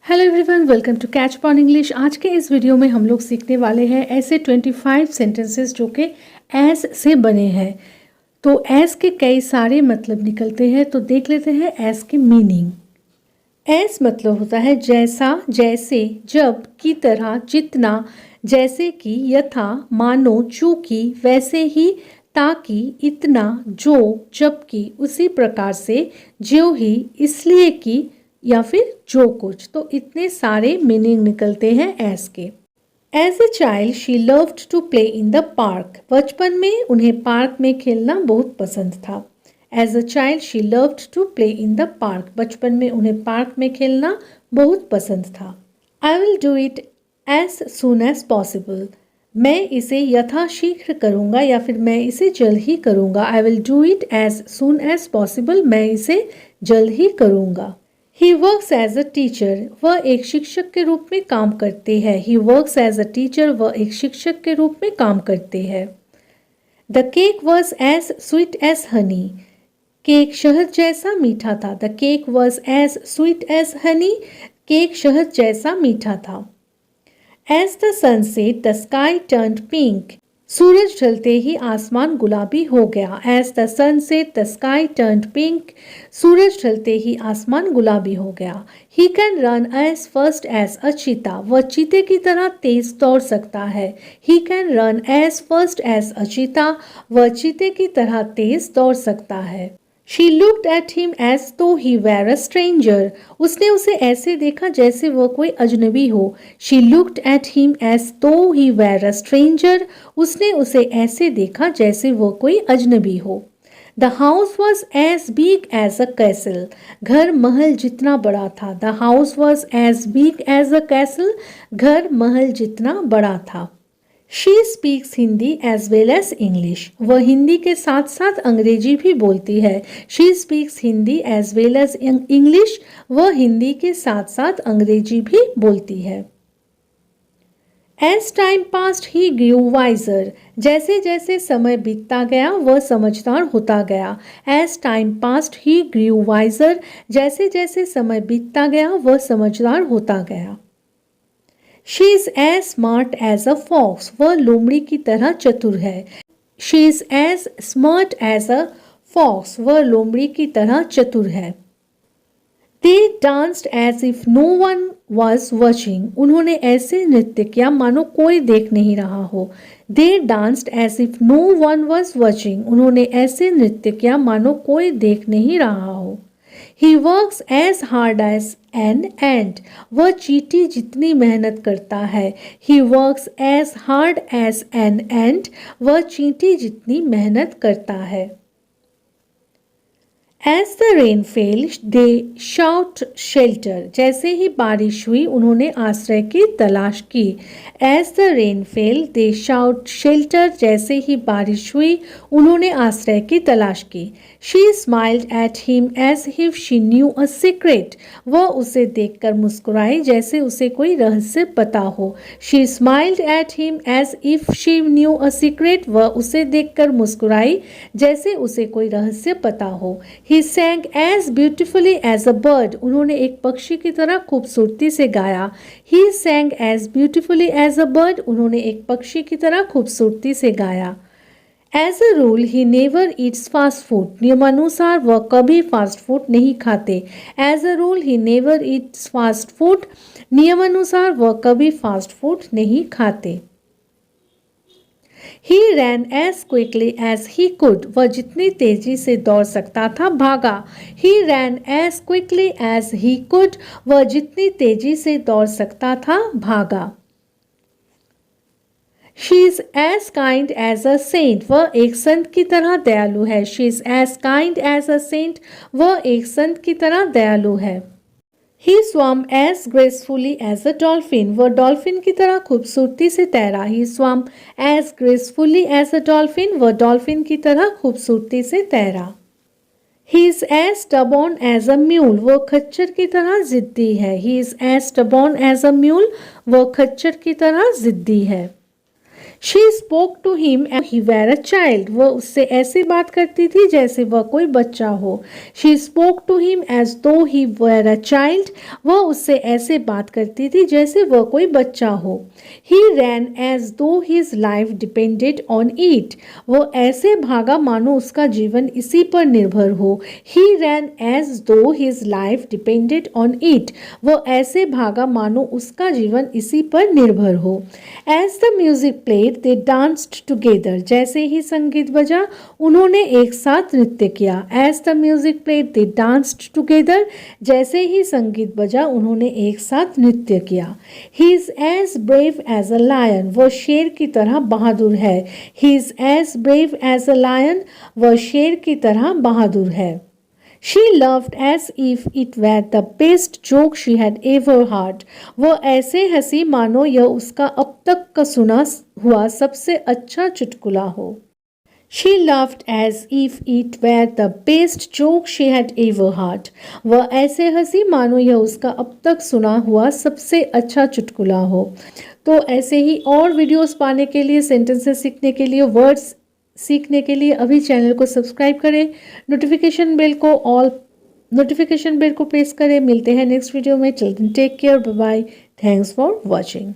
Hello everyone, welcome to catch upon English. आज के इस वीडियो में हम लोग सीखने वाले हैं ऐसे 25 सेंटेंसेस जो कि एस से बने हैं। तो एस के कई सारे मतलब निकलते हैं, तो देख लेते हैं एस के मीनिंग। एस मतलब होता है जैसा, जैसे, जब, की तरह, जितना, जैसे कि, यथा, मानो, चूंकि, वैसे ही, ताकि, इतना, जो, जबकि, उसी प्रकार से, ज्यों ही, इसलिए कि, या फिर जो कुछ। तो इतने सारे मीनिंग निकलते हैं एस के। As a child she loved to play in the park. बचपन में उन्हें पार्क में खेलना बहुत पसंद था। As a child she loved to play in the park. बचपन में उन्हें पार्क में खेलना बहुत पसंद था। I will do it as soon as possible. मैं इसे यथाशीघ्र करूँगा या फिर मैं इसे जल्द ही करूँगा। I will do it as soon as possible. मैं इसे जल्द ही करूँगा। He works as a teacher. वह एक शिक्षक के रूप में काम करते हैं। He works as a teacher. वह एक शिक्षक के रूप में काम करते हैं। The cake was as sweet as honey. Cake शहद जैसा मीठा था। The cake was as sweet as honey. Cake शहद जैसा मीठा था। As the sun set, the sky turned pink. सूरज ढलते ही आसमान गुलाबी हो गया। As the sun set, the sky turned pink. सूरज ढलते ही आसमान गुलाबी हो गया। He can run as fast as a cheetah. वह चीते की तरह तेज दौड़ सकता है। He can run as fast as a cheetah. वह चीते की तरह तेज दौड़ सकता है। She looked at him as though he were a stranger. उसने उसे ऐसे देखा जैसे वह कोई अजनबी हो। She looked at him as though he were a stranger. उसने उसे ऐसे देखा जैसे वह कोई अजनबी हो। The house was as big as a castle. घर महल जितना बड़ा था। The house was as big as a castle. घर महल जितना बड़ा था। She speaks Hindi as well as English. वह हिंदी के साथ साथ अंग्रेजी भी बोलती है। She speaks Hindi as well as English. वह हिंदी के साथ साथ अंग्रेजी भी बोलती है। As time passed, he grew wiser. जैसे जैसे समय बीतता गया वह समझदार होता गया। As time passed, he grew wiser. जैसे जैसे समय बीतता गया वह समझदार होता गया। She is as smart as a fox. वह लोमड़ी की तरह चतुर है। She is as smart as a fox. वह लोमड़ी की तरह चतुर है। They danced as if no one was watching. उन्होंने ऐसे नृत्य किया मानो कोई देख नहीं रहा हो। They danced as if no one was watching. उन्होंने ऐसे नृत्य किया मानो कोई देख नहीं रहा हो। He works as hard as an ant. वह चींटी जितनी मेहनत करता है। He works as hard as an ant. वह चींटी जितनी मेहनत करता है। As the rain fell, they sought shelter. जैसे ही बारिश हुई उन्होंने आश्रय की तलाश की। As the rain fell, they sought shelter. जैसे ही बारिश हुई उन्होंने आश्रय की तलाश की। She smiled at him as if she knew a secret. वह उसे देखकर मुस्कुराई जैसे उसे कोई रहस्य पता हो। She smiled at him as if she knew a secret. वह उसे देखकर मुस्कुराई जैसे उसे कोई रहस्य पता हो। He sang as beautifully as a bird. उन्होंने एक पक्षी की तरह खूबसूरती से गाया। He sang as beautifully as a bird. उन्होंने एक पक्षी की तरह खूबसूरती से गाया। As a rule, he never eats fast food. नियमानुसार वह कभी फास्ट फूड नहीं खाते। As a rule, he never eats fast food. नियमानुसार वह कभी फास्ट फूड नहीं खाते। He ran as quickly as he could. वह जितनी तेजी से दौड़ सकता था भागा। He ran as quickly as he could. वह जितनी तेजी से दौड़ सकता था भागा। She is as kind as a saint. वह एक संत की तरह दयालु है। She is as kind as a saint. वह एक संत की तरह दयालु है। He swam as gracefully as a dolphin. वह डॉल्फिन की तरह खूबसूरती से तैरा। He swam as gracefully as a dolphin. वह डॉल्फिन की तरह खूबसूरती से तैरा। He is as stubborn as a mule. वह खच्चर की तरह जिद्दी है। He is as stubborn as a mule. वह खच्चर की तरह जिद्दी है। She spoke to him as he were a child, वह उससे ऐसे बात करती थी जैसे वह कोई बच्चा हो। She spoke to him as though he were a child, वह उससे ऐसे बात करती थी जैसे वह कोई बच्चा हो। ही रैन एज दो his life depended on it, वो ऐसे भागा मानो उसका जीवन इसी पर निर्भर हो। ही रैन एज दो his life depended on it, वो ऐसे भागा मानो उसका जीवन इसी पर निर्भर हो। As the music played they danced together, जैसे ही संगीत बजा उन्होंने एक साथ नृत्य किया। As the music played they danced together, जैसे ही संगीत बजा उन्होंने एक साथ नृत्य किया। He is as brave as a lion, वह शेर की तरह बहादुर है। He is as brave as a lion, वह शेर की तरह बहादुर है। She laughed as if it were the best joke she had ever heard. वो ऐसे हंसी मानो यह उसका अब तक का सुना हुआ सबसे अच्छा चुटकुला हो। She laughed as if it were the best joke she had ever heard. वह ऐसे हंसी मानो यह उसका अब तक सुना हुआ सबसे अच्छा चुटकुला हो। तो ऐसे ही और वीडियोस पाने के लिए, सेंटेंसेस सीखने के लिए, वर्ड्स सीखने के लिए अभी चैनल को सब्सक्राइब करें, नोटिफिकेशन बेल को प्रेस करें। मिलते हैं नेक्स्ट वीडियो में। Till then take care, bye bye, thanks for watching.